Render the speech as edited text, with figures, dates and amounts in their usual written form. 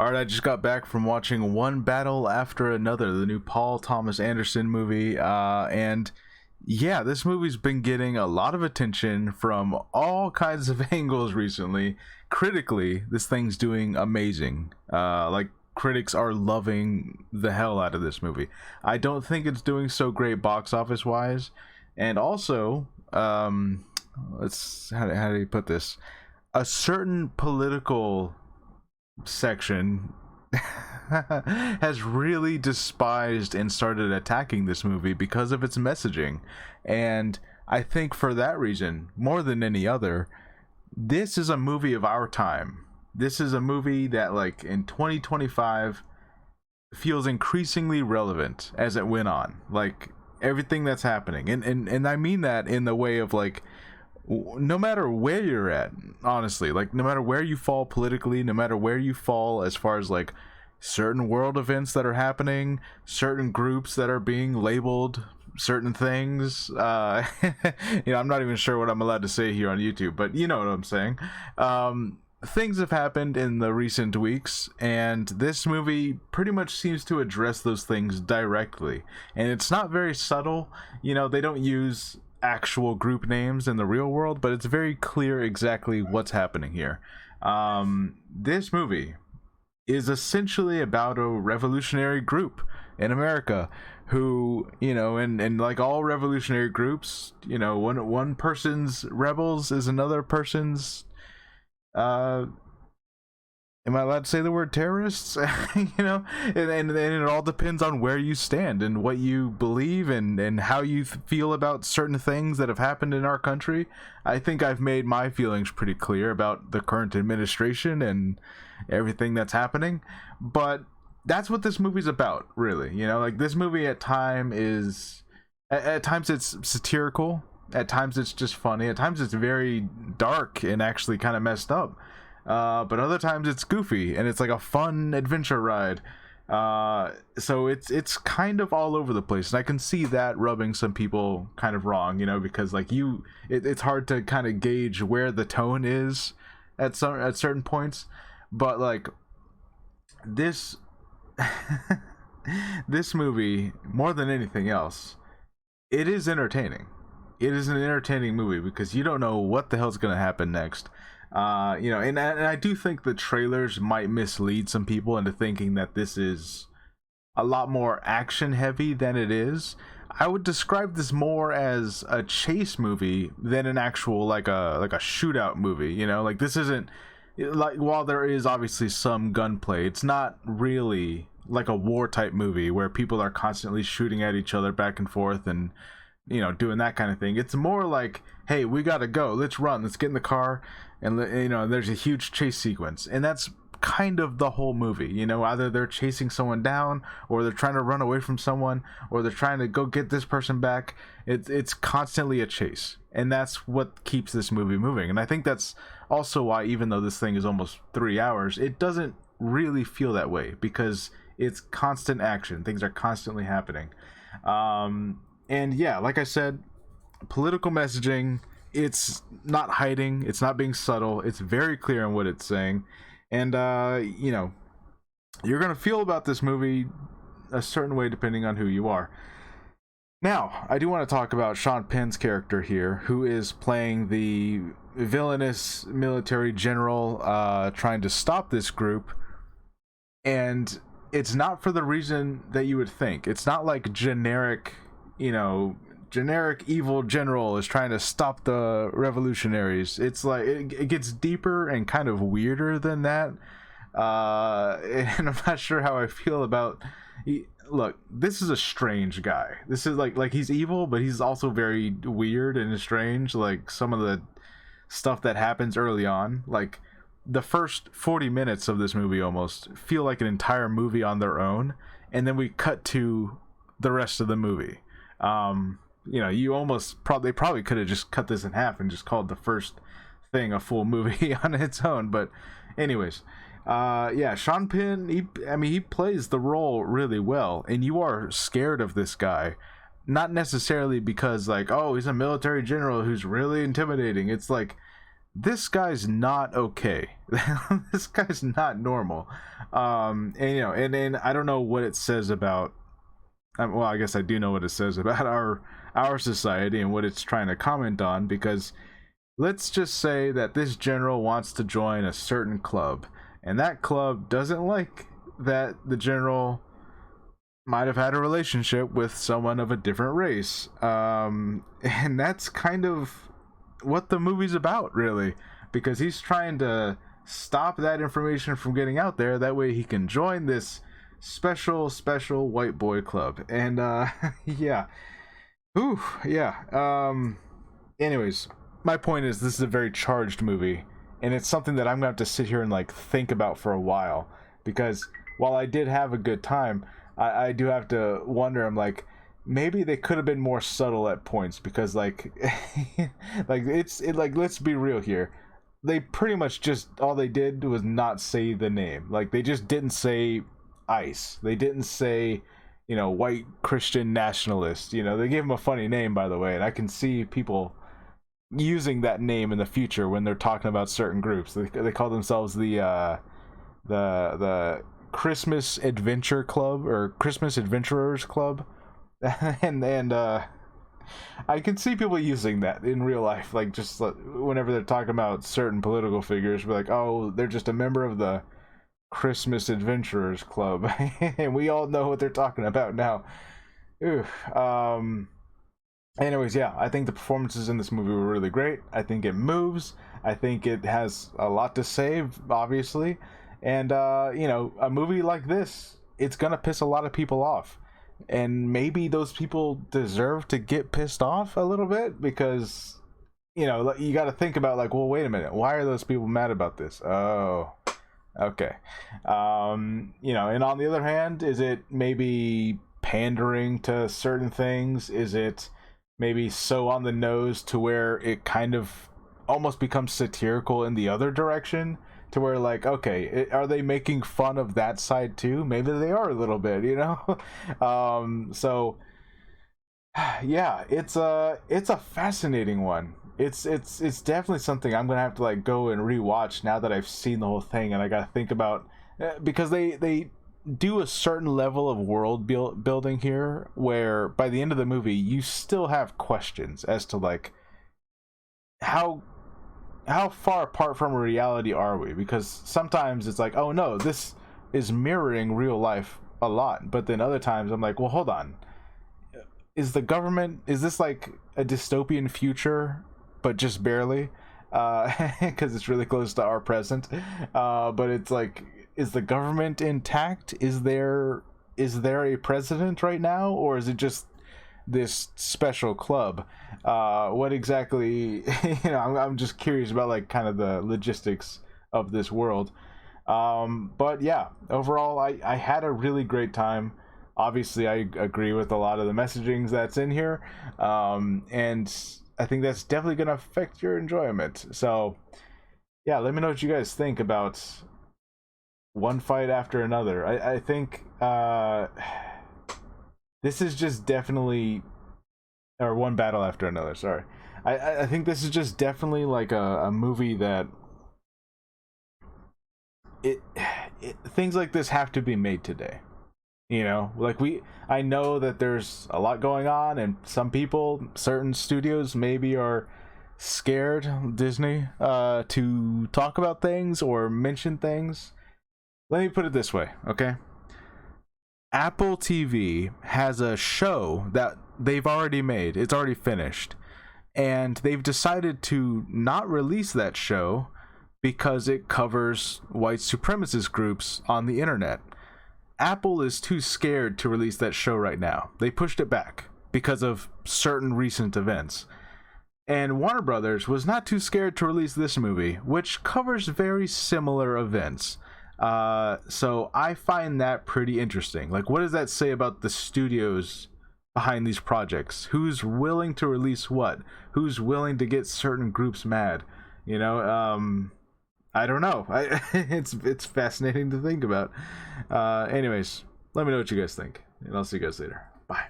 All right, I just got back from watching One Battle After Another, the new Paul Thomas Anderson movie, and yeah, this movie's been getting a lot of attention from all kinds of angles recently. Critically, this thing's doing amazing. Like, critics are loving the hell out of this movie. I don't think it's doing so great box office wise, and also, let's how do you put this? A certain political section has really despised and started attacking this movie because of its messaging. And I think for that reason, more than any other, this is a movie of our time. This is a movie that, like, in 2025 feels increasingly relevant as it went on. Like, everything that's happening. And I mean that in the way of, like, no matter where you're at, honestly, like, no matter where you fall politically, no matter where you fall as far as, like, certain world events that are happening, certain groups that are being labeled certain things, I'm not even sure what I'm allowed to say here on YouTube, but you know what I'm saying. Things have happened in the recent weeks, and this movie pretty much seems to address those things directly, and it's not very subtle. They don't use actual group names in the real world, but it's very clear exactly what's happening here. This movie is essentially about a revolutionary group in America who, and like all revolutionary groups, one person's rebels is another person's, am I allowed to say the word terrorists? And it all depends on where you stand and what you believe and how you feel about certain things that have happened in our country. I think I've made my feelings pretty clear about the current administration and everything that's happening. But that's what this movie's about, really. Like, this movie at times it's satirical. At times it's just funny. At times it's very dark and actually kind of messed up. But other times it's goofy and it's like a fun adventure ride. So it's kind of all over the place, and I can see that rubbing some people kind of wrong, because like it's hard to kind of gauge where the tone is at certain points. But like this this movie, more than anything else, it is entertaining. It is an entertaining movie because you don't know what the hell's gonna happen next. And I do think the trailers might mislead some people into thinking that this is a lot more action heavy than it is. I would describe this more as a chase movie than an actual like a shootout movie. Like, this isn't, like, while there is obviously some gunplay, it's not really like a war type movie where people are constantly shooting at each other back and forth and doing that kind of thing. It's more like, hey, we gotta go, let's run, let's get in the car, and there's a huge chase sequence, and that's kind of the whole movie. Either they're chasing someone down, or they're trying to run away from someone, or they're trying to go get this person back. It's constantly a chase, and that's what keeps this movie moving. And I think that's also why, even though this thing is almost 3 hours, it doesn't really feel that way, because it's constant action, things are constantly happening. And yeah, like I said, political messaging, it's not hiding, it's not being subtle, it's very clear on what it's saying. And you're gonna feel about this movie a certain way depending on who you are. Now, I do want to talk about Sean Penn's character here, who is playing the villainous military general trying to stop this group. And it's not for the reason that you would think. It's not like generic evil general is trying to stop the revolutionaries. It's like it gets deeper and kind of weirder than that. And I'm not sure how I feel about. Look, this is a strange guy. This is like he's evil, but he's also very weird and strange. Like, some of the stuff that happens early on, like the first 40 minutes of this movie almost feel like an entire movie on their own, and then we cut to the rest of the movie. You almost probably could have just cut this in half and just called the first thing a full movie on its own. But anyways, Sean Penn, he plays the role really well, and you are scared of this guy, not necessarily because, like, oh, he's a military general who's really intimidating. It's like, this guy's not okay. This guy's not normal. And you know, and I don't know what it says about, well, I guess I do know what it says about our society and what it's trying to comment on, because let's just say that this general wants to join a certain club, and that club doesn't like that the general might have had a relationship with someone of a different race. And that's kind of what the movie's about, really, because he's trying to stop that information from getting out there. That way he can join this special white boy club. And yeah. Ooh, yeah. Anyways, my point is, this is a very charged movie, and it's something that I'm gonna have to sit here and like think about for a while, because while I did have a good time, I do have to wonder. I'm like, maybe they could have been more subtle at points, because like like like, let's be real here, they pretty much just, all they did was not say the name. Like, they just didn't say ICE, they didn't say, you know, white Christian nationalist. You know, they gave him a funny name, by the way, and I can see people using that name in the future when they're talking about certain groups. They call themselves the Christmas Adventure Club, or Christmas Adventurers Club. and I can see people using that in real life, like, just whenever they're talking about certain political figures, be like, oh, they're just a member of the Christmas Adventurers Club. And we all know what they're talking about now. Ooh. Anyways, yeah, I think the performances in this movie were really great. I think it moves. I think it has a lot to say, obviously. And you know, a movie like this, it's gonna piss a lot of people off, and maybe those people deserve to get pissed off a little bit, because, you know, you got to think about, like, well, wait a minute, why are those people mad about this? Oh, okay. You know, and on the other hand, is it maybe pandering to certain things? Is it maybe so on the nose to where it kind of almost becomes satirical in the other direction, to where, like, okay, are they making fun of that side too? Maybe they are a little bit, you know. So yeah, it's a fascinating one. It's definitely something I'm gonna have to, like, go and rewatch now that I've seen the whole thing, and I gotta think about, because they do a certain level of world building here, where by the end of the movie you still have questions as to, like, how far apart from reality are we? Because sometimes it's like, oh no, this is mirroring real life a lot, but then other times I'm like, well, hold on, is this like a dystopian future, but just barely, because it's really close to our present, but it's like, is the government intact? Is there a president right now, or is it just this special club? What exactly? You know, I'm just curious about, like, kind of the logistics of this world. But yeah, overall, I had a really great time. Obviously, I agree with a lot of the messagings that's in here, and I think that's definitely going to affect your enjoyment. So yeah, let me know what you guys think about One Fight After Another. I think this is just definitely, or One Battle After Another, sorry. I think this is just definitely like a movie that things like this have to be made today. You know, like, I know that there's a lot going on, and some people, certain studios maybe are scared, Disney, to talk about things or mention things. Let me put it this way, okay? Apple TV has a show that they've already made. It's already finished. And they've decided to not release that show because it covers white supremacist groups on the internet. Apple is too scared to release that show right now. They pushed it back because of certain recent events. And Warner Brothers was not too scared to release this movie, which covers very similar events. So I find that pretty interesting. Like, what does that say about the studios behind these projects? Who's willing to release what? Who's willing to get certain groups mad? You know, I don't know. It's fascinating to think about. Anyways, let me know what you guys think, and I'll see you guys later. Bye.